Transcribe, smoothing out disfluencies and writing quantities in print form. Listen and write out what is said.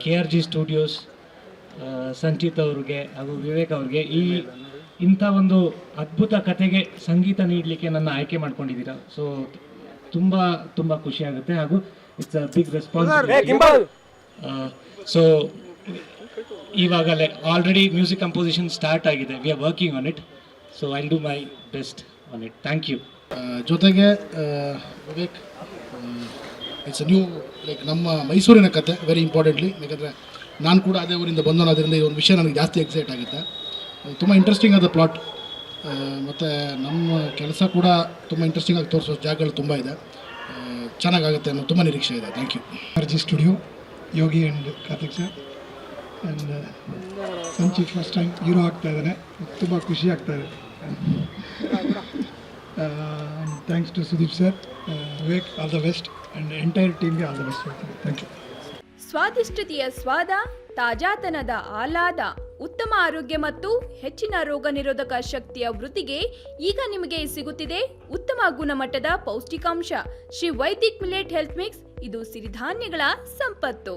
KRG studios, Sanchit ಅವ್ರಿಗೆ ಹಾಗೂ ವಿವೇಕ್ ಅವ್ರಿಗೆ ಇಂಥ ಒಂದು ಅದ್ಭುತ ಕತೆಗೆ ಸಂಗೀತ ನೀಡಲಿಕ್ಕೆ ನನ್ನ ಆಯ್ಕೆ ಮಾಡ್ಕೊಂಡಿದ್ದೀರಾ. ಸೊ ತುಂಬ ತುಂಬ ಖುಷಿ ಆಗುತ್ತೆ ಹಾಗೂ it's a big responsibility. So ಇವಾಗಲೇ ಆಲ್ರೆಡಿ ಮ್ಯೂಸಿಕ್ ಕಂಪೋಸಿಷನ್ ಸ್ಟಾರ್ಟ್ ಆಗಿದೆ. We are working on it. So I will do my best on it. Thank you. ಜೊತೆಗೆ Vivek, it's a new like ನಮ್ಮ ಮೈಸೂರಿನ ಕತೆ, ವೆರಿ ಇಂಪಾರ್ಟೆಂಟ್ಲಿ. ಯಾಕಂದರೆ ನಾನು ಕೂಡ ಅದೇ ಊರಿಂದ ಬಂದೋದ್ರಿಂದ ಈ ಒಂದು ವಿಷಯ ನನಗೆ ಜಾಸ್ತಿ ಎಕ್ಸೈಟ್ ಆಗುತ್ತೆ. ತುಂಬ ಇಂಟ್ರೆಸ್ಟಿಂಗ್ ಆದ ಪ್ಲಾಟ್, ಮತ್ತು ನಮ್ಮ ಕೆಲಸ ಕೂಡ ತುಂಬ ಇಂಟ್ರೆಸ್ಟಿಂಗ್ ಆಗಿ ತೋರಿಸೋ ಜಾಗಗಳು ತುಂಬ ಇದೆ. ಚೆನ್ನಾಗಾಗುತ್ತೆ ಅನ್ನೋ ತುಂಬ ನಿರೀಕ್ಷೆ ಇದೆ. Thank you. KRG studio, Yogi and Karthik sir and Sanchit first time hero ಆಗ್ತಾ ಇದ್ದಾನೆ. ತುಂಬ ಖುಷಿ ಆಗ್ತಾ ಇದೆ. Thanks to Sudeep sir, Vivek, all the best and entire ಟೀಮ್ಗೆ ಆಲ್ ದ ಬೆಸ್ಟ್ ಹೇಳ್ತೀನಿ. Thank you. ಸ್ವಾದಿಷ್ಟತೆಯ ಸ್ವಾದ, ತಾಜಾತನದ ಆಹ್ಲಾದ, ಉತ್ತಮ ಆರೋಗ್ಯ ಮತ್ತು ಹೆಚ್ಚಿನ ರೋಗ ನಿರೋಧಕ ಶಕ್ತಿಯ ವೃದ್ಧಿಗೆ ಈಗ ನಿಮಗೆ ಸಿಗುತ್ತಿದೆ ಉತ್ತಮ ಗುಣಮಟ್ಟದ ಪೌಷ್ಟಿಕಾಂಶ. Shri Vaidik millet health mix, ಇದು ಸಿರಿಧಾನ್ಯಗಳ ಸಂಪತ್ತು.